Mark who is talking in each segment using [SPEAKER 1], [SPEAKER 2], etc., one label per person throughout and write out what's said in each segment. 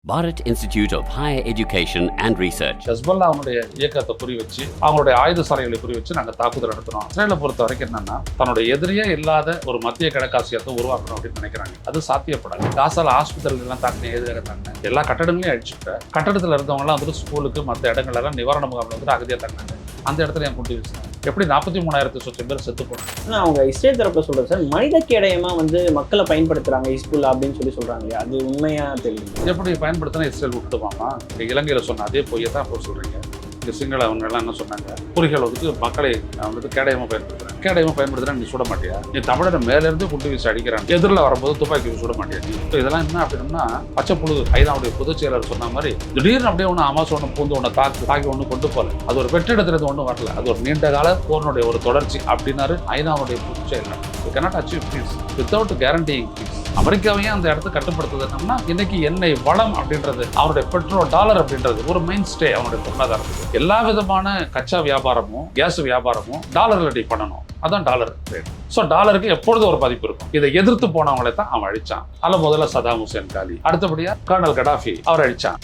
[SPEAKER 1] Bharat Institute of Higher Education and Research.
[SPEAKER 2] Hezbollah அவனுடைய இயக்கத்தை குறி வச்சு அவங்களுடைய ஆயுத சாலைகளை குறி வச்சு நாங்கள் தாக்குதல் நடத்துறோம். இஸ்ரேலை பொறுத்த வரைக்கும் என்னன்னா தன்னுடைய எதிரியே இல்லாத ஒரு மத்திய கிழக்காசியத்தை உருவாக்கணும் அப்படின்னு நினைக்கிறாங்க. அது சாத்தியப்படாது. காசால ஆஸ்பத்திரிகள் எல்லாம் தாக்கின எதிராக தாங்க எல்லா கட்டடங்களையும் அழிச்சுட்டு கட்டடத்தில் இருந்தவங்க எல்லாம் வந்துட்டு ஸ்கூலுக்கு மற்ற இடங்கள்லாம் நிவாரண முகாமில் வந்துட்டு அகதியாக தாங்கினாங்க. அந்த இடத்துல என் குண்டு வீசினாங்க. எப்படி 43,000 சொச்சம் பேர் செத்து போனாங்க.
[SPEAKER 3] அவங்க இஸ்ரேல் தரப்புல சொல்றது சார், மனித கேடயமா மக்களை பயன்படுத்துறாங்க ஹிஸ்புல்லா அப்படின்னு சொல்றாங்க. அது உண்மையா தெரியும்.
[SPEAKER 2] எப்படி பயன்படுத்தினா இஸ்ரேல் விட்டுடுவாமா? இலங்கையில சொன்ன அதே பொய்யை தான் இப்போ சொல்றீங்க. இங்கே சிங்கள அவங்க எல்லாம் என்ன சொன்னாங்க, புலிகள் வந்துட்டு மக்களை வந்துட்டு கேடயமாக பயன்படுத்துறாங்க. கேடயமாக பயன்படுத்துறா நீ சுட மாட்டியா? நீ தமிழரை மேலேருந்து குண்டு வீசி அடிக்கிறாங்க, எதிரில் வரும்போது துப்பாக்கி சுட மாட்டியா நீ? இதெல்லாம் என்ன அப்படின்னா பச்சை புழுது. ஐநாவுடைய பொதுச் செயலர் சொன்ன மாதிரி திடீர்னு அப்படியே ஒன்று அமாசம் ஒன்று பூந்து ஒன்று தாக்கி ஒன்று கொண்டு போகல. அது ஒரு வெற்றிடத்துலேருந்து ஒன்றும் வரல. அது ஒரு நீண்ட கால போரினுடைய ஒரு தொடர்ச்சி அப்படின்னாரு ஐநாவுடைய பொதுச் செயலர். You cannot achieve peace without guaranteeing peace. அமெரிக்காவையும் அந்த இடத்தை கட்டுப்படுத்துதுன்னா இன்னைக்கு எண்ணெய் வளம் அப்படின்றது, அவருடைய பெட்ரோல் டாலர் அப்படின்றது ஒரு மெயின் ஸ்டே அவனுடைய பொருளாதாரத்துக்கு. எல்லா விதமான கச்சா வியாபாரமும் கேஸ் வியாபாரமும் டாலர்ல டீல் பண்ணணும். அதான் டாலர் ரேட். ஸோ டாலருக்கு எப்பொழுதும் ஒரு பாதிப்பு இருக்கும். இதை எதிர்த்து போனவங்களை தான் அவன் அழிச்சான். அதில் முதல்ல சதாம் ஹுசேன் காலி, அடுத்தபடியா கர்னல் கடாஃபி அவர் அழிச்சான்.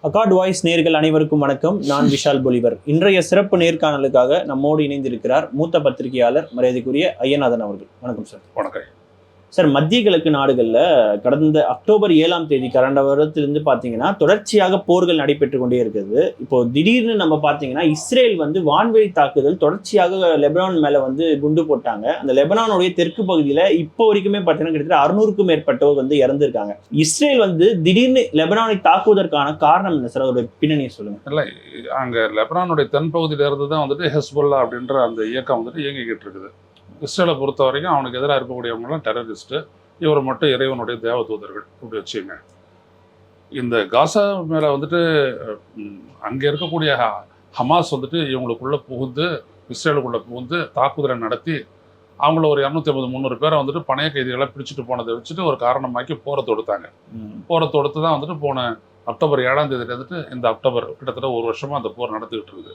[SPEAKER 3] அகாட் வாய்ஸ் நேர்கள் அனைவருக்கும் வணக்கம். நான் விஷால் பொலிவர். இன்றைய சிறப்பு நேர்காணலுக்காக நம்மோடு இணைந்திருக்கிறார் மூத்த பத்திரிகையாளர் மரியாதைக்குரிய ஐயநாதன் அவர்கள். வணக்கம் சார்.
[SPEAKER 2] வணக்கம்
[SPEAKER 3] சார். மத்திய கிழக்கு நாடுகளில் கடந்த அக்டோபர் 7ஆம் தேதி கடந்த வருடத்திலிருந்து பார்த்தீங்கன்னா தொடர்ச்சியாக போர்கள் நடைபெற்று கொண்டே இருக்குது. இப்போ திடீர்னு நம்ம பார்த்தீங்கன்னா இஸ்ரேல் வான்வெளி தாக்குதல் தொடர்ச்சியாக லெபனான் மேலே குண்டு போட்டாங்க. அந்த லெபனானுடைய தெற்கு பகுதியில் இப்போ வரைக்குமே பார்த்தீங்கன்னா கிட்டத்தட்ட 600க்கும் மேற்பட்டவர் இறந்திருக்காங்க. இஸ்ரேல் திடீர்னு லெபனானை தாக்குவதற்கான காரணம் என்ன சார்? ஒரு பின்னணியை சொல்லுங்க.
[SPEAKER 2] இல்லை, அங்கே லெபனானுடைய தென்பகுதியில இருந்து தான் ஹெஸ்புல்லா அப்படின்ற அந்த இயக்கம் இயங்கிக்கிட்டு இருக்குது. இஸ்ரேலை பொறுத்த வரைக்கும் அவனுக்கு எதிராக இருக்கக்கூடியவங்களாம் டெரரிஸ்ட்டு, இவர் மட்டும் இறைவனுடைய தேவதூதர்கள் இப்படி வச்சுங்க. இந்த காசா மேலே அங்கே இருக்கக்கூடிய ஹமாஸ் இவங்களுக்குள்ளே புகுந்து இஸ்ரேலுக்குள்ளே புகுந்து தாக்குதலை நடத்தி அவங்கள ஒரு 250-300 பேரை பணைய கைதிகளை பிடிச்சிட்டு போனதை வச்சுட்டு ஒரு காரணமாக்கி போரை தொடுத்தாங்க. போரை தொடுத்து தான் போன அக்டோபர் 7ஆம் தேதியிலேருந்து இந்த அக்டோபர் கிட்டத்தட்ட ஒரு வருஷமாக அந்த போர் நடந்துகிட்டு இருக்குது.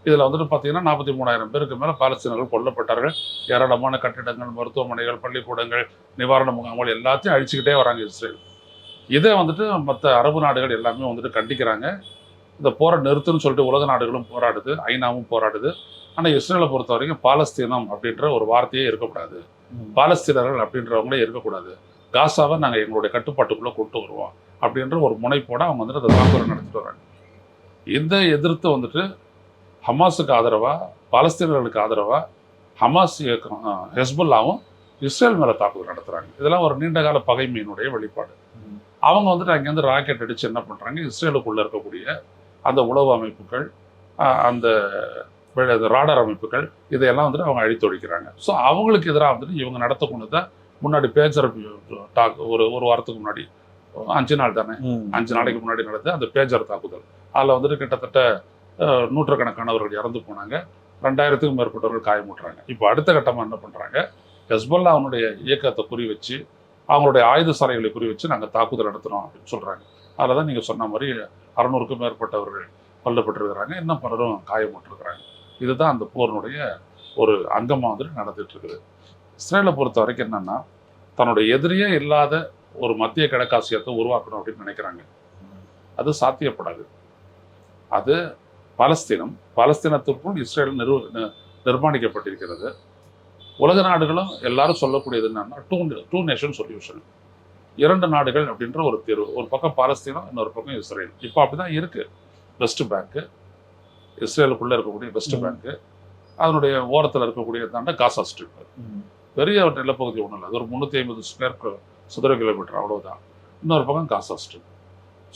[SPEAKER 2] இதில் பார்த்தீங்கன்னா 43,000 பேருக்கு மேலே பாலஸ்தீனர்கள் கொல்லப்பட்டார்கள். ஏராளமான கட்டிடங்கள், மருத்துவமனைகள், பள்ளிக்கூடங்கள், நிவாரண முகாம்கள் எல்லாத்தையும் அழிச்சுக்கிட்டே வராங்க இஸ்ரேல். இதை மற்ற அரபு நாடுகள் எல்லாமே கண்டிக்கிறாங்க. இந்த போரை நிறுத்துன்னு சொல்லிட்டு உலக நாடுகளும் போராடுது, ஐநாவும் போராடுது. ஆனால் இஸ்ரேலை பொறுத்த வரைக்கும் பாலஸ்தீனம் அப்படின்ற ஒரு வார்த்தையே இருக்கக்கூடாது, பாலஸ்தீனர்கள் அப்படின்றவங்களே இருக்கக்கூடாது, காசாவை நாங்கள் எங்களுடைய கட்டுப்பாட்டுக்குள்ளே கொண்டு வருவோம் அப்படின்ற ஒரு முனைப்போட அவங்க அந்த தாக்குதல் நடத்திட்டு வராங்க. இந்த எதிர்த்து ஹமாஸுக்கு ஆதரவாக, பாலஸ்தீனர்களுக்கு ஆதரவாக ஹமாஸ் இயக்கம் ஹெஸ்புல்லாவும் இஸ்ரேல் மேலே தாக்குதல் நடத்துகிறாங்க. இதெல்லாம் ஒரு நீண்டகால பகைமையினுடைய வெளிப்பாடு. அவங்க அங்கேருந்து ராக்கெட் அடித்து என்ன பண்ணுறாங்க, இஸ்ரேலுக்குள்ளே இருக்கக்கூடிய அந்த உளவு அமைப்புகள், அந்த ராடார் அமைப்புகள், இதையெல்லாம் அவங்க அழித்தொழிக்கிறாங்க. ஸோ அவங்களுக்கு எதிராக இவங்க நடத்தக்கூடியதை முன்னாடி பேஜர் ஒரு வாரத்துக்கு முன்னாடி 5 நாள் தானே, 5 நாளைக்கு முன்னாடி நடந்த அந்த பேஜர் தாக்குதல், அதில் கிட்டத்தட்ட நூற்றுக்கணக்கானவர்கள் இறந்து போனாங்க, 2000க்கும் மேற்பட்டவர்கள் காயமுற்றாங்க. இப்போ அடுத்த கட்டமாக என்ன பண்ணுறாங்க, ஹெஸ்புல்லா அவனுடைய இயக்கத்தை குறி வச்சு அவங்களுடைய ஆயுத சாலைகளை குறி வச்சு நாங்கள் தாக்குதல் நடத்துகிறோம் அப்படின்னு சொல்கிறாங்க. அதில் தான் நீங்கள் சொன்ன மாதிரி 600க்கும் மேற்பட்டவர்கள் கொல்லப்பட்டிருக்கிறாங்க, இன்னும் பலரும் காயமுற்றிருக்கிறாங்க. இதுதான் அந்த போரினுடைய ஒரு அங்கமாக நடந்துட்டு இருக்குது. இஸ்ரேலை பொறுத்த வரைக்கும் என்னன்னா தன்னுடைய எதிரியே இல்லாத ஒரு மத்திய கிழக்காசியத்தை உருவாக்கணும் அப்படின்னு நினைக்கிறாங்க. அது சாத்தியப்படாது. அது பாலஸ்தீனத்திற்குள் இஸ்ரேல் நிர்மாணிக்கப்பட்டிருக்கிறது. உலக நாடுகளும் எல்லாரும் சொல்லக்கூடியது என்னன்னா டூ நேஷன் சொல்யூஷன், 2 நாடுகள் அப்படின்ற ஒரு தீர்வு. ஒரு பக்கம் பாலஸ்தீனம், இன்னொரு பக்கம் இஸ்ரேல். இப்போ அப்படிதான் இருக்கு. வெஸ்ட் பேங்க், இஸ்ரேலுக்குள்ள இருக்கக்கூடிய வெஸ்ட் பேங்க், அதனுடைய ஓரத்தில் இருக்கக்கூடிய தாண்ட காசா ஸ்ட்ரிப், பெரிய நிலப்பகுதி ஒன்றும் இல்லை, அது ஒரு 350 சதுர கிலோமீட்டர் அவ்வளவுதான். இன்னொரு பக்கம் காசா ஸ்ட்ரிப்.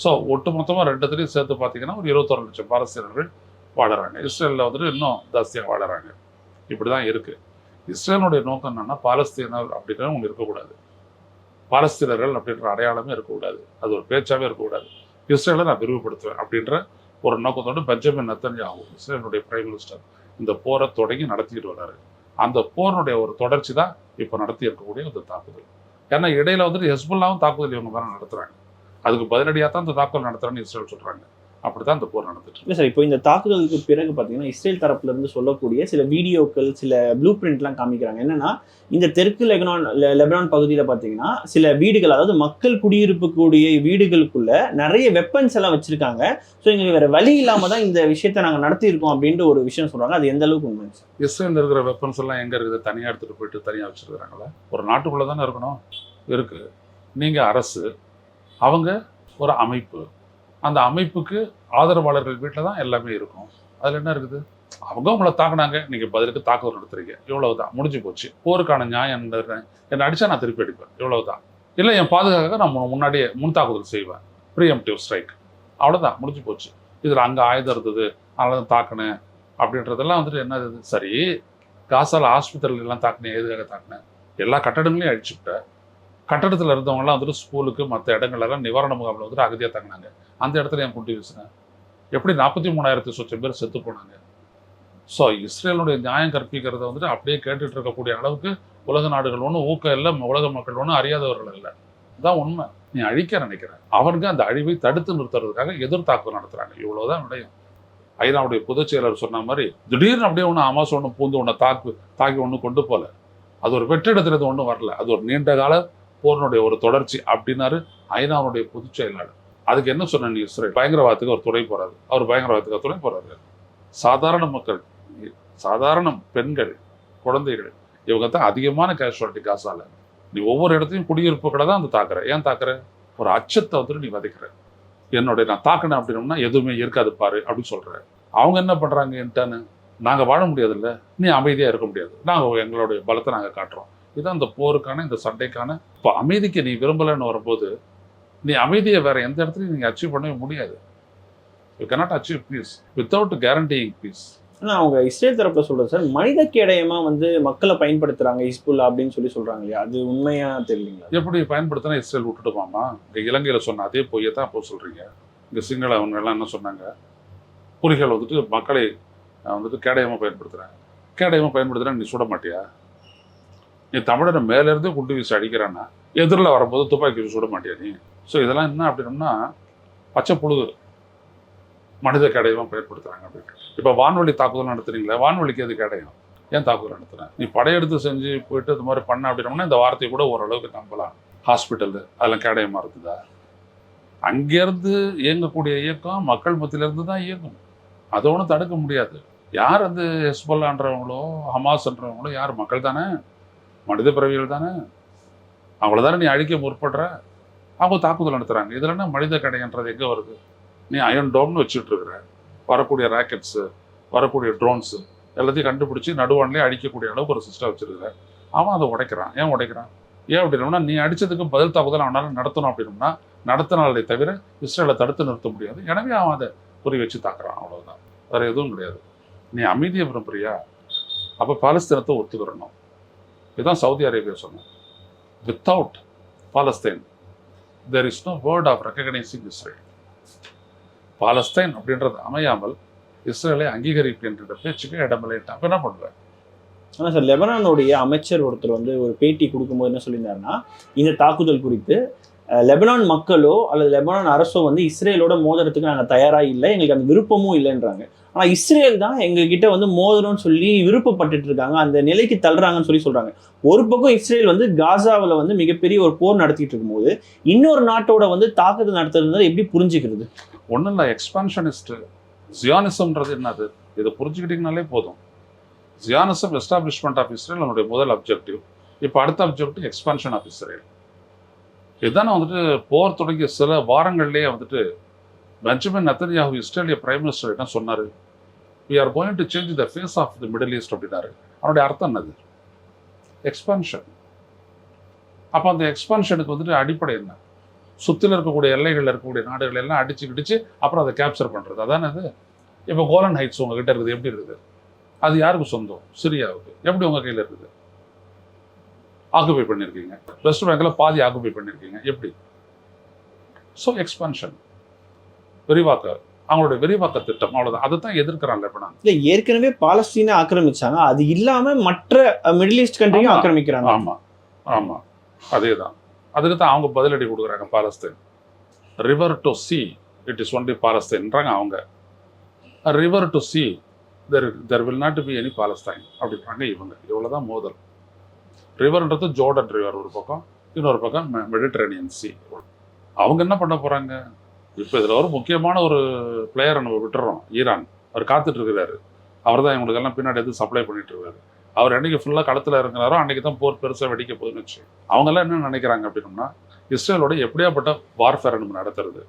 [SPEAKER 2] ஸோ ஒட்டு மொத்தமாக 2த்துலையும் சேர்த்து பார்த்தீங்கன்னா ஒரு 21 லட்சம் பாலஸ்தீனர்கள் வாழறாங்க. இஸ்ரேலில் இன்னும் ஜாஸ்தியாக வாழறாங்க. இப்படி தான் இருக்குது. இஸ்ரேலுடைய நோக்கம் என்னன்னா பாலஸ்தீனர் அப்படின்ற ஒன்று இருக்கக்கூடாது, பாலஸ்தீனர்கள் அப்படின்ற அடையாளமே இருக்கக்கூடாது, அது ஒரு பேச்சாவே இருக்கக்கூடாது, இஸ்ரேலை நான் விரிவுபடுத்துவேன் அப்படின்ற ஒரு நோக்கத்தோடு பெஞ்சமின் நெத்தன்யாஹூ, இஸ்ரேலுடைய பிரைம் மினிஸ்டர், இந்த போரை தொடங்கி நடத்திக்கிட்டு வர்றாரு. அந்த போரினுடைய ஒரு தொடர்ச்சி தான் இப்போ நடத்தி இருக்கக்கூடிய இந்த தாக்குதல். ஏன்னா இடையில ஹெஸ்புல்லாவும் தாக்குதல் இவங்க மேலே நடத்துகிறாங்க. அதுக்கு பதிலடியாக தான் இந்த தாக்குதல் நடத்துறேன்னு இஸ்ரேல் சொல்றாங்க. அப்படித்தான் இந்த போர் நடந்துட்டு
[SPEAKER 3] இல்லை சார், இப்போ இந்த தாக்குதலுக்கு பிறகு பார்த்தீங்கன்னா இஸ்ரேல் தரப்புல இருந்து சொல்லக்கூடிய சில வீடியோக்கள், சில ப்ளூ பிரிண்ட்லாம் காமிக்கிறாங்க. என்னன்னா, இந்த தெற்கு லெபனான் பகுதியில் பார்த்தீங்கன்னா சில வீடுகள், அதாவது மக்கள் குடியிருப்பு கூடிய வீடுகளுக்குள்ள நிறைய வெப்பன்ஸ் எல்லாம் வச்சிருக்காங்க. ஸோ எங்களுக்கு வேற வழி இல்லாம தான் இந்த விஷயத்த நாங்கள் நடத்தியிருக்கோம் அப்படின்ற ஒரு விஷயம் சொல்றாங்க. அது எந்த அளவுக்கு உண்மை சார்?
[SPEAKER 2] இஸ்ரேலில் இருக்கிற வெப்பன்ஸ் எல்லாம் எங்கே இருக்குது? தனியாக எடுத்துகிட்டு போயிட்டு தனியாக வச்சுருக்கிறாங்களா? ஒரு நாட்டுக்குள்ளே தானே இருக்கணும். இருக்குது. நீங்கள் அரசு, அவங்க ஒரு அமைப்பு, அந்த அமைப்புக்கு ஆதரவாளர்கள் வீட்டில் தான் எல்லாமே இருக்கும். அதில் என்ன இருக்குது? அவங்க உங்களை தாக்குனாங்க, நீங்கள் பதிலுக்கு தாக்குதல் நடத்துறீங்க, இவ்வளவுதான், முடிஞ்சு போச்சு. போருக்கான நியாயம் என்னை அடித்தா நான் திருப்பி அடிப்பேன், இவ்வளவுதான். இல்லை என் பாதுகாக்க நான் முன்னாடியே முன் தாக்குதல் செய்வேன், ப்ரீஎம்ப்டிவ் ஸ்ட்ரைக், அவ்வளோதான், முடிஞ்சு போச்சு. இதில் அங்கே ஆயுதம் இருந்தது, அதனால தான் தாக்குனேன் அப்படின்றதெல்லாம் வந்துட்டு என்னது? சரி, காசால ஹாஸ்பிட்டல்லாம் தாக்குனேன், எதுக்காக தாக்குனேன்? எல்லா கட்டடங்களையும் அழிச்சுவிட்டேன். கட்டடத்தில் இருந்தவங்கலாம் வந்துட்டு ஸ்கூலுக்கு மற்ற இடங்கள்லாம் நிவாரண முகாமில் வந்துட்டு அகதியாக தாங்கினாங்க. அந்த இடத்துல என் குண்டு வீசுனேன். எப்படி 43,000 சொச்சம் பேர் செத்து போனாங்க. ஸோ இஸ்ரேலுடைய நியாயம் கற்பிக்கிறத வந்துட்டு அப்படியே கேட்டுட்டு இருக்கக்கூடிய அளவுக்கு உலக நாடுகள் ஒன்றும் ஊக்கம் இல்லை, உலக மக்கள் ஒன்றும் அறியாதவர்கள் இல்லை. இதுதான் உண்மை. நீ அழிக்க நினைக்கிற, அவருக்கு அந்த அழிவை தடுத்து நிறுத்துறதுக்காக எதிர் தாக்குதல் நடத்துறாங்க. இவ்வளவுதான் விடயம். ஐநாவுடைய பொதுச் செயலர் சொன்ன மாதிரி திடீர்னு அப்படியே ஒன்று அமாஸ் ஒன்று பூந்து ஒன்று தாக்கி ஒன்று கொண்டு போல. அது ஒரு வெற்றிடத்துலேருந்து ஒன்றும் வரல, அது ஒரு நீண்ட கால போரினுடைய ஒரு தொடர்ச்சி அப்படின்னாரு ஐநாவுடைய பொதுச் செயலாளர். அதுக்கு என்ன சொன்ன? நீ இஸ்ரேல் பயங்கரவாதத்துக்கு ஒரு துணை போறாரு, அவர் பயங்கரவாதத்துக்கு துணை போறாரு. சாதாரண மக்கள், சாதாரண பெண்கள், குழந்தைகள், இவங்க தான் அதிகமான கேஷுவாலிட்டி காசால. நீ ஒவ்வொரு இடத்தையும் குடியிருப்புகளை தான் வந்து தாக்குற. ஏன் தாக்குற? ஒரு அச்சத்தை வந்துட்டு நீ விதைக்கிற. நான் தாக்கினேன் அப்படின்னோம்னா எதுவுமே இருக்காது பாரு அப்படின்னு சொல்ற. அவங்க என்ன பண்றாங்க? என்கிட்டன்னு நாங்கள் வாழ முடியாது இல்லை, நீ அமைதியாக இருக்க முடியாது, நாங்கள் எங்களுடைய பலத்தை நாங்கள் காட்டுறோம். இதுதான் இந்த போருக்கான, இந்த சண்டைக்கான. இப்போ அமைதிக்கு நீ விரும்பலைன்னு வரும்போது நீ அமைதியை வேற எந்த இடத்துலையும் நீங்கள் அச்சீவ் பண்ணவே முடியாது. You cannot achieve peace without guaranteeing peace.
[SPEAKER 3] ஆனால் அவங்க இஸ்ரேல் தரப்புல சொல்றது சார், மனித கேடயமா வந்து மக்களை பயன்படுத்துறாங்க ஹிஸ்புல்லா அப்படின்னு சொல்றாங்க இல்லையா? அது உண்மையா தெரியலீங்களா? எப்படி
[SPEAKER 2] பயன்படுத்தினா இஸ்ரேல் விட்டுட்டுமாமா? இங்கே இலங்கையில் சொன்ன அதே பொய்யை தான் இப்போ சொல்றீங்க. இங்கே சிங்கள அவங்க எல்லாம் என்ன சொன்னாங்க? புலிகள் வந்துட்டு மக்களை வந்துட்டு கேடயமாக பயன்படுத்துகிறாங்க. கேடயமாக பயன்படுத்துகிறா நீ சுட மாட்டியா? நீ தமிழனை மேலேருந்தே குண்டு வீசி அடிக்கிறான்னா எதிரில் வரும்போது துப்பாக்கி வீசி சுட மாட்டியா நீ? ஸோ இதெல்லாம் என்ன அப்படின்னோம்னா பச்சை புழுகு மனித கேடயமாக பயன்படுத்துகிறாங்க அப்படின்னு. இப்போ வான்வழி தாக்குதல் நடத்துறீங்களா? வான்வழிக்கு எது கேடயம்? ஏன் தாக்குதல் நடத்துகிறேன்? நீ படையெடுத்து செஞ்சு போயிட்டு இது மாதிரி பண்ண அப்படின்னோம்னா இந்த வார்த்தையை கூட ஓரளவுக்கு நம்பலாம். ஹாஸ்பிட்டல் அதெல்லாம் கேடயமாக இருக்குதா? அங்கேருந்து இயங்கக்கூடிய இயக்கம் மக்கள் மத்தியிலேருந்து தான் இயங்கும். அதை ஒன்றும் தடுக்க முடியாது. யார் வந்து ஹெஸ்போல்லான்றவங்களோ ஹமாஸ்ன்றவங்களோ யார்? மக்கள் தானே, மனித பிறவிகள் தானே. அவங்கள தானே நீ அழிக்க முற்படுற. அவங்க தாக்குதல் நடத்துகிறாங்க. இதில் என்ன மனித கடைன்றது எங்கே வருது? நீ அயன் டோம்னு வச்சுட்டு இருக்கிற. வரக்கூடிய ராக்கெட்ஸு, வரக்கூடிய ட்ரோன்ஸு எல்லாத்தையும் கண்டுபிடிச்சி நடுவான்லேயே அடிக்கக்கூடிய அளவுக்கு ஒரு சிஸ்டம் வச்சுருக்கிற. அவன் அதை உடைக்கிறான். ஏன் உடைக்கிறான்? ஏன் அப்படின்னோம்னா நீ அடித்ததுக்கு பதில் தாக்குதல் அவனால் நடத்தணும் அப்படின்னோம்னா நடத்தினாலே தவிர இஸ்ரேலை தடுத்து நிறுத்த முடியாது. எனவே அவன் அதை குறி வச்சு தாக்குறான். அவ்வளோதான், வேறு எதுவும் கிடையாது. நீ அமைதியை விரும்புறியா? அப்போ பாலஸ்தீனத்தை ஒத்துக்கிறணும். இதுதான் சவுதி அரேபியா சொன்னேன். Without Palestine there is no word of recognizing Israel. Palestine அப்படின்றது அமையாமல் இஸ்ரேலை அங்கீகரிக்கின்ற பேச்சுக்கு இடமில்லைட்டான். அப்போ என்ன பண்ணுவேன்?
[SPEAKER 3] ஆனால் சார், லெபனானுடைய அமைச்சர் ஒருத்தர் வந்து ஒரு பேட்டி கொடுக்கும்போது என்ன சொல்லியிருந்தாருன்னா, இந்த தாக்குதல் குறித்து லெபனான் மக்களோ அல்லது லெபனான் அரசோ வந்து இஸ்ரேலோட மோதுறதுக்கு நாங்கள் தயாராக இல்லை, எங்களுக்கு அந்த விருப்பமும் இல்லைன்றாங்க. ஆனால் இஸ்ரேல் தான் எங்ககிட்ட வந்து மோதுறோம்னு சொல்லி விருப்பப்பட்டுட்டு இருக்காங்க, அந்த நிலைக்கு தள்ளுறாங்கன்னு சொல்கிறாங்க. ஒரு பக்கம் இஸ்ரேல் வந்து காசாவில் வந்து மிகப்பெரிய ஒரு போர் நடத்திட்டு இருக்கும்போது இன்னொரு நாட்டோட வந்து தாக்குதல் நடத்துறது எப்படி புரிஞ்சுக்கிறது?
[SPEAKER 2] ஒன்றும் இல்லை, எக்ஸ்பான்ஷனிஸ்ட் ஜியானிசம்ன்றது என்னது? இதை புரிஞ்சுக்கிட்டீங்கனாலே போதும். ஜியானிசம் எஸ்டாப்ளிஷ்மெண்ட் ஆஃப் இஸ்ரேல் நம்மளுடைய முதல் அப்ஜெக்டிவ். இப்போ அடுத்த அப்ஜெக்டிவ் எக்ஸ்பான்ஷன் ஆஃப் இஸ்ரேல். இதுதானே வந்துட்டு போர் தொடங்கிய சில வாரங்கள்லேயே வந்துட்டு பெஞ்சமின் நெத்தன்யாஹூ இஸ்ரேலிய பிரைம் மினிஸ்டர் என்ன சொன்னார்? we are going to change the face of the Middle East அப்படின்னாரு. அவனுடைய அர்த்தம் என்னது? எக்ஸ்பான்ஷன். அப்போ அந்த எக்ஸ்பான்ஷனுக்கு வந்துட்டு அடிப்படை என்ன? சுற்றில் இருக்கக்கூடிய எல்லைகளில் இருக்கக்கூடிய நாடுகள் எல்லாம் அடிச்சு அப்புறம் அதை கேப்சர் பண்ணுறது. அதானே அது. இப்போ கோலன் ஹைட்ஸ் உங்ககிட்ட இருக்குது, எப்படி இருக்குது? அது யாருக்கு சொந்தம்? சிரியாவுக்கு. எப்படி உங்கள் கையில் இருக்குது? ஆக்குபை பண்ணியிருக்கீங்க. வெஸ்ட் பேங்கில் பாதி ஆக்குபை பண்ணியிருக்கீங்க. எப்படி? ஸோ எக்ஸ்பான்ஷன், விரிவாக்க, அவங்களுடைய விரிவாக்க திட்டம், அவ்வளோதான். அதை தான் எதிர்க்கிறாங்க. இப்போ நான்
[SPEAKER 3] இல்லை, ஏற்கனவே பாலஸ்தீனை ஆக்கிரமிச்சாங்க, அது இல்லாமல் மற்ற மிடில் ஈஸ்ட் கண்ட்ரியும் ஆக்கிரமிக்கிறாங்க.
[SPEAKER 2] ஆமாம், அதே தான். அதுக்கு தான் அவங்க பதிலடி கொடுக்குறாங்க Palestine. River to sea it is only பாலஸ்தீன்றாங்க அவங்க. River to sea there will not be any Palestine அப்படின்றாங்க இவங்க. இவ்வளோதான் மோதல். ரிவர்ன்றது ஜோர்டன் ரிவர் ஒரு பக்கம், இன்னொரு பக்கம் மெடிட்ரேனியன் சி. அவங்க என்ன பண்ண போகிறாங்க? இப்போ இதில் ஒரு முக்கியமான ஒரு பிளேயரை நம்ம விட்டுறோம், ஈரான். அவர் காத்துட்டு இருக்கிறாரு. அவர் தான் இவங்களுக்கெல்லாம் பின்னாடி எடுத்து சப்ளை பண்ணிட்டு இருக்காரு. அவர் அன்றைக்கி ஃபுல்லாக களத்தில் இருக்கிறாரோ அன்றைக்கி தான் போர் பெருசாக வெடிக்க போகுதுன்னு வச்சு. அவங்கெல்லாம் என்ன நினைக்கிறாங்க அப்படின்னா, இஸ்ரேலோட எப்படியாப்பட்ட வார்ஃபேரை நம்ம நடத்துறது,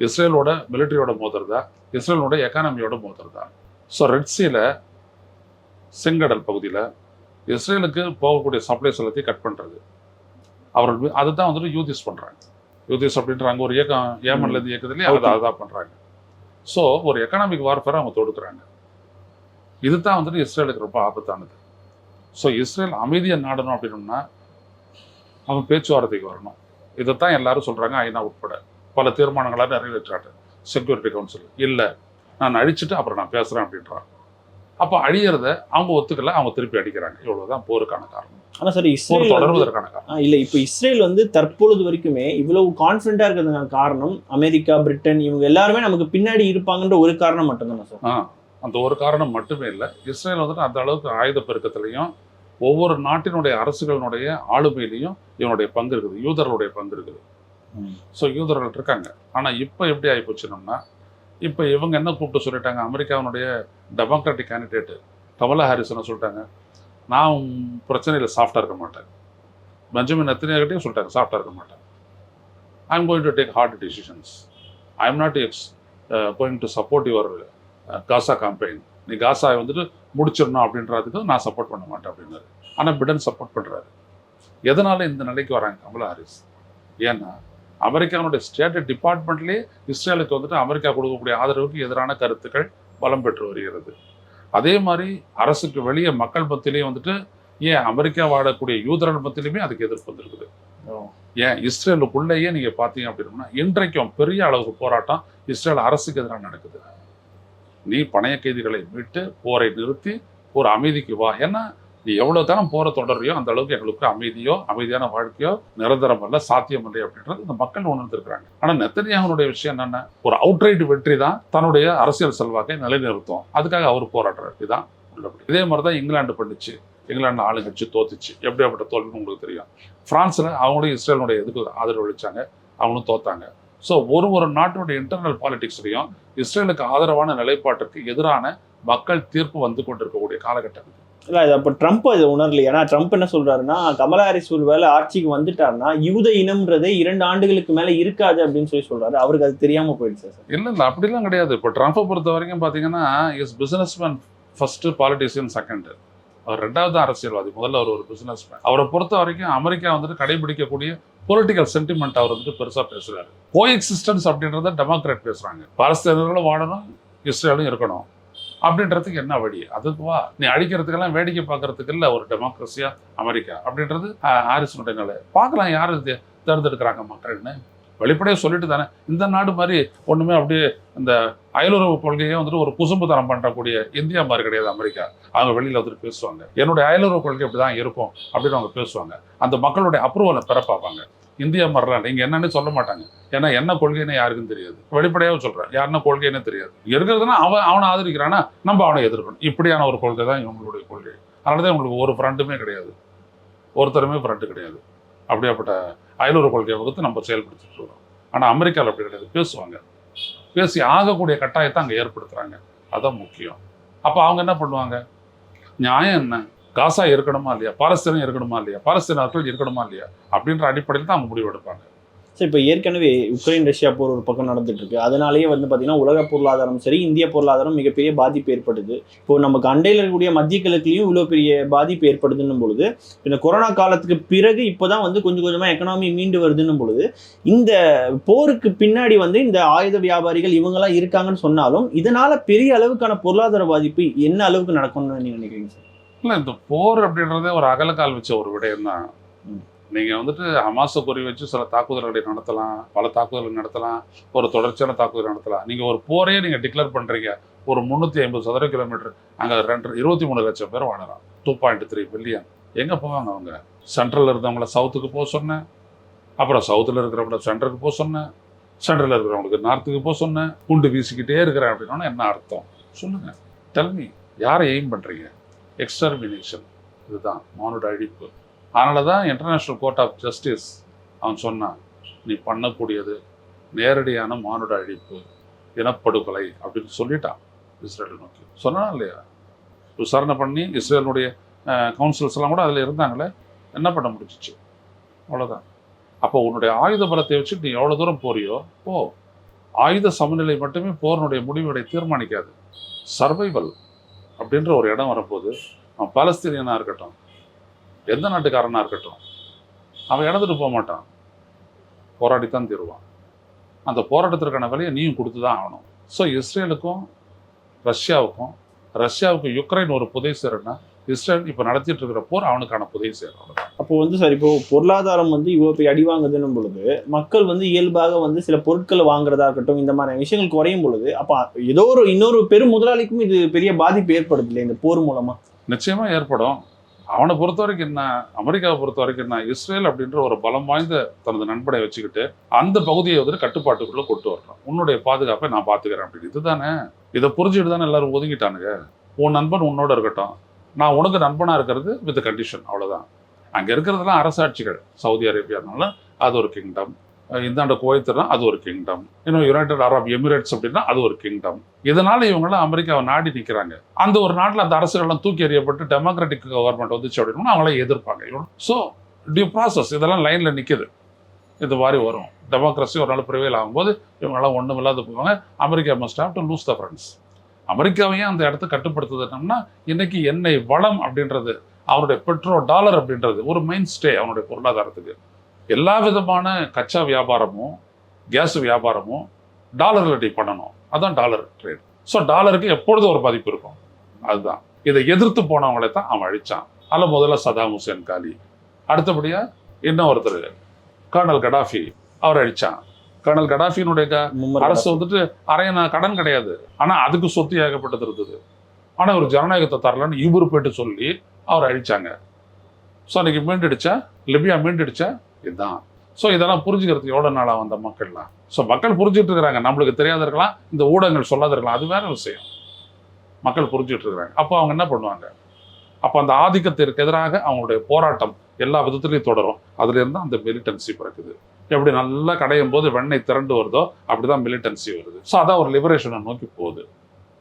[SPEAKER 2] இஸ்ரேலோட மிலிட்டரியோட மோதுறதா, இஸ்ரேலோட எக்கானமியோட மோதுறதா. ஸோ ரெட்சியில் செங்கடல் பகுதியில் இஸ்ரேலுக்கு போகக்கூடிய சப்ளைஸ் எல்லாத்தையும் கட் பண்ணுறது. அவர்கள் அதுதான் வந்துட்டு யூதிஸ் பண்ணுறாங்க. யூதிஸ் அப்படின்ற அங்கே ஒரு இயக்கம் ஏமன்லேருந்து இயக்கத்துலேயே அதான் பண்ணுறாங்க. ஸோ ஒரு எக்கனாமிக் வார்ஃபேரை அவங்க தொடுக்குறாங்க. இதுதான் வந்துட்டு இஸ்ரேலுக்கு ரொம்ப ஆபத்தானது. ஸோ இஸ்ரேல் அமைதியை நாடணும் அப்படின்னோம்னா அவன் பேச்சுவார்த்தைக்கு வரணும். இதைத்தான் எல்லாரும் சொல்கிறாங்க. ஐநா உட்பட பல தீர்மானங்களாக நிறைவேற்றாங்க. செக்யூரிட்டி கவுன்சில் இல்லை, நான் அழிச்சிட்டு அப்புறம் நான் பேசுகிறேன் அப்படின்றான். அப்போ அழியறத அவங்க ஒத்துக்கல, அவங்க திருப்பி அடிக்கிறாங்க. இவ்வளவுதான் போருக்கான காரணம்.
[SPEAKER 3] ஆனால் சார் இஸ்ரேல்
[SPEAKER 2] தொடர்வதற்கான காரணம்
[SPEAKER 3] இல்லை. இப்போ இஸ்ரேல் வந்து தற்பொழுது வரைக்குமே இவ்வளவு கான்ஃபிடென்ட்டாக இருக்கிறதுக்கான காரணம் அமெரிக்கா, பிரிட்டன் இவங்க எல்லாருமே நமக்கு பின்னாடி இருப்பாங்கன்ற ஒரு காரணம் மட்டும்தானே சார்?
[SPEAKER 2] அந்த ஒரு காரணம் மட்டுமே இல்லை. இஸ்ரேல் வந்துட்டு அந்த அளவுக்கு ஆயுத பெருக்கத்திலையும் ஒவ்வொரு நாட்டினுடைய அரசுகளினுடைய ஆளுமையிலையும் இவனுடைய பங்கு இருக்குது, யூதர்களுடைய பங்கு இருக்குது. ஸோ யூதர்கள் இருக்காங்க. ஆனால் இப்போ எப்படி ஆகிப்போச்சுனோம்னா, இப்போ இவங்க என்ன கூப்பிட்டு சொல்லிட்டாங்க, அமெரிக்காவினுடைய டெமோக்ராட்டிக் கேண்டிடேட்டு கமலா ஹாரிஸ்ன்னு சொல்லிட்டாங்க, நான் பிரச்சனையில் சாஃப்டாக இருக்க மாட்டேன். பெஞ்சமின் நெத்தன்யாகுட்டையும் சொல்லிட்டாங்க, சாஃப்டாக இருக்க மாட்டேன். I am going to take hard decisions. I am not going to support your Gaza campaign. நீ காசாவை வந்துட்டு முடிச்சிடணும் அப்படின்றதுக்கு நான் சப்போர்ட் பண்ண மாட்டேன் அப்படின்னாரு. ஆனால் பிடன் சப்போர்ட் பண்ணுறாரு. எதனால இந்த நிலைக்கு வராங்க கமலா ஹாரிஸ்? ஏன்னா அமெரிக்காவுடைய ஸ்டேட் டிபார்ட்மெண்ட்லேயே இஸ்ரேலுக்கு வந்துட்டு அமெரிக்கா கொடுக்கக்கூடிய ஆதரவுக்கு எதிரான கருத்துக்கள் பலம் பெற்று வருகிறது. அதே மாதிரி அரசுக்கு வெளியே மக்கள் மத்தியிலேயே வந்துட்டு ஏன் அமெரிக்கா வாழக்கூடிய யூதர்கள் மத்தியிலுமே அதுக்கு எதிர்ப்பு வந்திருக்குது. ஏன் இஸ்ரேலுக்குள்ளேயே நீங்கள் பார்த்தீங்க அப்படின்னா இன்றைக்கும் பெரிய அளவுக்கு போராட்டம் இஸ்ரேல் அரசுக்கு எதிராக நடக்குது. நீ பணைய கைதிகளை மீட்டு போரை நிறுத்தி ஒரு அமைதிக்கு வா. ஏன்னா நீ எவ்வளோ தானம் போரை தொடர்றியோ அந்த அளவுக்கு எங்களுக்கு அமைதியான வாழ்க்கையோ நிரந்தரம் அல்ல, சாத்தியம் இல்லை அப்படின்றது இந்த மக்கள் உணர்ந்திருக்கிறாங்க. ஆனால் நெத்தன்யாகுனுடைய விஷயம் என்னென்ன, ஒரு அவுட்ரைட் வெற்றி தான் தன்னுடைய அரசியல் செல்வாக்கை நிலைநிறுத்தும். அதுக்காக அவர் போராடுறாரு. இதுதான் உள்ளபடி. இதே மாதிரி தான் இங்கிலாந்து பண்ணிச்சு. இங்கிலாந்து ஆளுங்கட்சி தோத்துச்சு. எப்படியாப்பட்ட தோல்வின்னு உங்களுக்கு தெரியும். பிரான்ஸில் அவங்களும் இஸ்ரேலுடைய இதுக்கு ஆதரவு அளித்தாங்க, அவங்களும் தோத்தாங்க. ஸோ ஒரு நாட்டினுடைய இன்டர்னல் பாலிடிக்ஸ்லையும் இஸ்ரேலுக்கு ஆதரவான நிலைப்பாட்டிற்கு எதிரான மக்கள் தீர்ப்பு வந்து கொண்டிருக்கக்கூடிய காலகட்டம்.
[SPEAKER 3] இல்லை, அது அப்போ ட்ரம்ப் அதை உணரலையா? ஏன்னா ட்ரம்ப் என்ன சொல்றாருன்னா, கமலா ஹாரிஸ் ஒரு வேலை ஆட்சிக்கு வந்துட்டாருன்னா யூத இனம்ன்றதே 2 ஆண்டுகளுக்கு மேலே இருக்காது அப்படின்னு சொல்றாரு. அவருக்கு அது தெரியாமல் போயிடுச்சு சார்.
[SPEAKER 2] இல்லை அப்படிலாம் கிடையாது. இப்போ ட்ரம்ப்பை பொறுத்த வரைக்கும் பார்த்தீங்கன்னா is businessman first, politician second. அவர் 2வது அரசியல்வாதி, முதல்ல அவர் ஒரு பிஸ்னஸ்மேன். அவரை பொறுத்த வரைக்கும் அமெரிக்கா வந்துட்டு கடைபிடிக்கக்கூடிய பொலிட்டிக்கல் சென்டிமெண்ட் அவர் வந்துட்டு பெருசாக பேசுறாரு. கோ எக்ஸிஸ்டன்ஸ் அப்படின்றத டெமோக்ராட் பேசுறாங்க. பாலஸ்தீனர்களும் வாழணும், இஸ்ரேலும் இருக்கணும் அப்படின்றதுக்கு என்ன வழி? அதுவா நீ அடிக்கிறதுக்கெல்லாம் வேடிக்கை பார்க்கறதுக்கு இல்லை ஒரு டெமோக்ரஸியா அமெரிக்கா அப்படின்றது ஹாரிஸனுடைய நிலை. பார்க்கலாம் யார் தேர்ந்தெடுக்கிறாங்க மக்கள்னு வெளிப்படையாக சொல்லிட்டு தானே. இந்த நாடு மாதிரி ஒன்றுமே அப்படியே இந்த அயலுறவு கொள்கையே வந்துட்டு ஒரு குசும்புத்தனம் பண்ணக்கூடிய இந்தியா மாதிரி கிடையாது அமெரிக்கா. அவங்க வெளியில் வந்துட்டு பேசுவாங்க, என்னுடைய அயலுறவு கொள்கை இப்படி தான் இருக்கும் அப்படின்னு அவங்க பேசுவாங்க. அந்த மக்களுடைய அப்ரூவலை பெற பார்ப்பாங்க. இந்தியா மாதிரிலாம் நீங்கள் என்னன்னு சொல்ல மாட்டாங்க. ஏன்னா என்ன கொள்கைன்னு யாருக்கும் தெரியாது. வெளிப்படையாக சொல்கிறேன், யாருன்னா கொள்கைன்னு தெரியாது. இருக்கிறதுனா அவனை ஆதரிக்கிறான்னா நம்ம அவனை எதிர்க்கணும். இப்படியான ஒரு கொள்கை தான் இவங்களுடைய கொள்கை. அதனால தான் இவங்களுக்கு ஒரு ஃப்ரண்ட்டுமே கிடையாது, ஒருத்தருமே ஃப்ரண்ட்டு கிடையாது. அப்படியாப்பட்ட அயலுறவு கொள்கையை வகுத்து நம்ம செயல்படுத்திட்டு இருக்கோம். ஆனால் அமெரிக்காவில் அப்படி கிடையாது. பேசுவாங்க, பேசி ஆகக்கூடிய கட்டாயத்தை அங்கே ஏற்படுத்துகிறாங்க. அதுதான் முக்கியம். அப்போ அவங்க என்ன பண்ணுவாங்க, நியாயம் என்ன, காசா இருக்கணுமா இல்லையா, பாலஸ்தீனம் இருக்கணுமா இல்லையா, பாலஸ்தீனர்கள் இருக்கணுமா இல்லையா அப்படின்ற அடிப்படையில் தான் அவங்க முடிவு எடுப்பாங்க.
[SPEAKER 3] சரி, இப்போ ஏற்கனவே உக்ரைன் ரஷ்யா போர் ஒரு பக்கம் நடந்துட்டு இருக்கு. அதனாலேயே வந்து பார்த்தீங்கன்னா உலக பொருளாதாரம் சரி, இந்திய பொருளாதாரம் மிகப்பெரிய பாதிப்பு ஏற்படுது. இப்போ நமக்கு அண்டையில் இருக்கக்கூடிய மத்திய கிழக்குலையும் இவ்வளோ பெரிய பாதிப்பு ஏற்படுதுன்னும் பொழுது, இந்த கொரோனா காலத்துக்கு பிறகு இப்போதான் வந்து கொஞ்சம் கொஞ்சமாக எக்கனாமி மீண்டு வருதுன்னும் பொழுது, இந்த போருக்கு பின்னாடி வந்து இந்த ஆயுத வியாபாரிகள் இவங்கெல்லாம் இருக்காங்கன்னு சொன்னாலும் இதனால பெரிய அளவுக்கான பொருளாதார பாதிப்பு என்ன அளவுக்கு நடக்கும்னு நீங்கள் நினைக்கிறீங்க சார்?
[SPEAKER 2] இல்லை, இந்த போர் அப்படின்றதே ஒரு அகலக்கால் வச்ச ஒரு விடயம் தான். நீங்கள் வந்துட்டு ஹமாஸை குறி வச்சு சில தாக்குதல்களை நடத்தலாம், பல தாக்குதல்கள் நடத்தலாம், ஒரு தொடர்ச்சியான தாக்குதல் நடத்தலாம். நீங்கள் ஒரு போரையே நீங்கள் டிக்ளேர் பண்ணுறீங்க. ஒரு 350 சதுர கிலோமீட்டர், அங்கே 23 லட்சம் பேர் வாழலாம், 2.3 பில்லியன். எங்கே போவாங்க அவங்க? சென்ட்ரலில் இருந்தவங்கள சவுத்துக்கு போக சொன்னேன், அப்புறம் சவுத்தில் இருக்கிறவங்கள சென்டருக்கு போக சொன்னேன், சென்ட்ரலில் இருக்கிறவங்களுக்கு நார்த்துக்கு போக சொன்னேன், குண்டு வீசிக்கிட்டே இருக்கிறேன் அப்படின்னா என்ன அர்த்தம் சொல்லுங்க. டெல்மி, யாரை எய்ம் பண்ணுறீங்க? எக்ஸ்டர்மினேஷன், இதுதான் மானுட அழிப்பு. அதனால தான் இன்டர்நேஷ்னல் கோர்ட் ஆஃப் ஜஸ்டிஸ் அவன் சொன்னான், நீ பண்ணக்கூடியது நேரடியான மானுட அழிப்பு, இனப்படுகொலை அப்படின்னு சொல்லிட்டான் இஸ்ரேலை நோக்கி. சொன்னா இல்லையா? விசாரணை பண்ணி இஸ்ரேலுடைய கவுன்சில்ஸ் எல்லாம் கூட அதில் இருந்தாங்களே, என்ன பண்ண முடிஞ்சிச்சு? அவ்வளோதான். அப்போ உன்னுடைய ஆயுத பலத்தை வச்சு நீ எவ்வளோ தூரம் போறியோ போ. ஆயுத சமநிலை மட்டுமே போரினுடைய முடிவுகளை தீர்மானிக்காது. சர்வைவல் அப்படின்ற ஒரு இடம் வரப்போது, அவன் பாலஸ்தீனியனாக இருக்கட்டும், எந்த நாட்டுக்காரனாக இருக்கட்டும், அவன் இழந்துட்டு போக மாட்டான், போராடித்தான் தீருவான். அந்த போராட்டத்திற்கான விலையை நீயும் கொடுத்து தான் ஆகணும். ஸோ இஸ்ரேலுக்கும் ரஷ்யாவுக்கும் யுக்ரைன் ஒரு புதை சேருன்னா, இஸ்ரேல் இப்போ நடத்திட்டு இருக்கிற போர் அவனுக்கான புதை சேரும்.
[SPEAKER 3] அப்போ வந்து சார், இப்போ பொருளாதாரம் வந்து இவ்வளோ போய் அடி வாங்குதுன்னும் பொழுது மக்கள் வந்து இயல்பாக வந்து சில பொருட்களை வாங்குறதா இருக்கட்டும், இந்த மாதிரி விஷயங்கள் குறையும் பொழுது அப்போ ஏதோ ஒரு இன்னொரு பெரும் முதலாளிக்கும் இது பெரிய பாதிப்பு ஏற்படுது இல்லை இந்த போர் மூலமா?
[SPEAKER 2] நிச்சயமா ஏற்படும். அவனை பொறுத்த வரைக்கும் என்ன, அமெரிக்காவை பொறுத்த வரைக்கும் என்ன, இஸ்ரேல் அப்படின்ற ஒரு பலம் வாய்ந்த தனது நண்பனை வச்சுக்கிட்டு அந்த பகுதியை வந்து கட்டுப்பாட்டுக்குள்ள கொண்டு வரணும். உன்னுடைய பாதுகாப்பை நான் பார்த்துக்கிறேன் அப்படின்னு. இதுதானே, இதை புரிஞ்சுட்டு தானே எல்லாரும் ஒதுங்கிட்டானுங்க. உன் நண்பன் உன்னோட இருக்கட்டும், நான் உனக்கு நண்பனாக இருக்கிறது வித் கண்டிஷன், அவ்வளோதான். அங்கே இருக்கிறதுலாம் அரசாட்சிகள். சவுதி அரேபியானால அது ஒரு கிங்டம், இந்தாண்ட குவைத்னா அது ஒரு கிங்டம், இன்னும் யுனைடெட் அரப் எமிரேட்ஸ் அப்படின்னா அது ஒரு கிங்டம். இதனால இவங்கெல்லாம் அமெரிக்காவை நாடி நிற்கிறாங்க. அந்த ஒரு நாட்டில் அந்த அரசுகள்லாம் தூக்கி எறியப்பட்டு டெமோக்ராட்டிக் கவர்மெண்ட் வந்துச்சு அப்படின்னா அவங்கள எதிர்ப்பாங்க. ஸோ டியூ ப்ராசஸ் இதெல்லாம் லைனில் நிற்குது. இது மாதிரி வரும். டெமோக்ரஸி ஒரு நாள் ப்ரிவேல் ஆகும்போது இவங்கெல்லாம் ஒன்றும் இல்லாத போவாங்க. America must have to lose the friends. அமெரிக்காவையும் அந்த இடத்த கட்டுப்படுத்துதுன்னா இன்னைக்கு எண்ணெய் வளம் அப்படின்றது, அவனுடைய பெட்ரோ டாலர் அப்படின்றது ஒரு மெயின் ஸ்டே அவனுடைய பொருளாதாரத்துக்கு. எல்லா விதமான கச்சா வியாபாரமும் கேஸ் வியாபாரமும் டாலரில் பண்ணணும். அதுதான் டாலர் ட்ரேட். ஸோ டாலருக்கு எப்பொழுதும் ஒரு பாதிப்பு இருக்கும். அதுதான் இதை எதிர்த்து போனவங்களை தான் அவன் அழிச்சான். அதில் முதல்ல சதாம் ஹுசேன் காலி, அடுத்தபடியாக இன்னும் ஒருத்தர் கர்னல் கடாஃபி, அவர் அழிச்சான். கர்னல் கடாஃபியினுடைய அரசு வந்துட்டு அரையனா கடன் கிடையாது, ஆனால் அதுக்கு சொத்து ஏகப்பட்டது இருந்தது. ஆனால் ஒரு ஜனநாயகத்தை தரலன்னு இவரு போயிட்டு சொல்லி அவர் அழிச்சாங்க. ஸோ அன்னைக்கு மீண்டுடுச்சா, லிபியா மீண்டுடுச்சா, இதுதான். ஸோ இதெல்லாம் புரிஞ்சுக்கிறதுக்கு எவ்வளோ நாளாக வந்த மக்கள்லாம். ஸோ மக்கள் புரிஞ்சுட்டு இருக்கிறாங்க. நம்மளுக்கு தெரியாத இருக்கலாம், இந்த ஊடகங்கள் சொல்லாத இருக்கலாம், அது வேற விஷயம். மக்கள் புரிஞ்சுட்டு இருக்கிறாங்க. அப்போ அவங்க என்ன பண்ணுவாங்க? அப்போ அந்த ஆதிக்கத்திற்கு எதிராக அவங்களுடைய போராட்டம் எல்லா விதத்துலையும் தொடரும். அதுல இருந்து அந்த மிலிட்டன்சி பிறக்குது. எப்படி நல்லா கடையும் போது வெண்ணெய் திரண்டு வருதோ அப்படிதான் மிலிட்டன்சி வருது. ஸோ அதான் ஒரு லிபரேஷனை நோக்கி போகுது.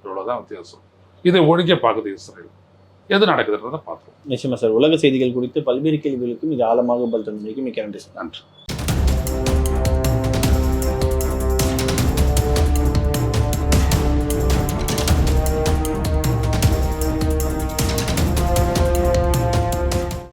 [SPEAKER 2] இவ்வளோதான் வித்தியாசம். இதை ஒழிக்க பார்க்குது இஸ்ரேல். எது நடக்குதுன்றதை பார்ப்போம்.
[SPEAKER 3] நிச்சயமா சார். உலக செய்திகள் குறித்து பல்வேறு கேள்விகளுக்கும் இது ஆழமாக பதில் தந்தமைக்கு மிக்க நன்றி சார்.
[SPEAKER 2] நன்றி.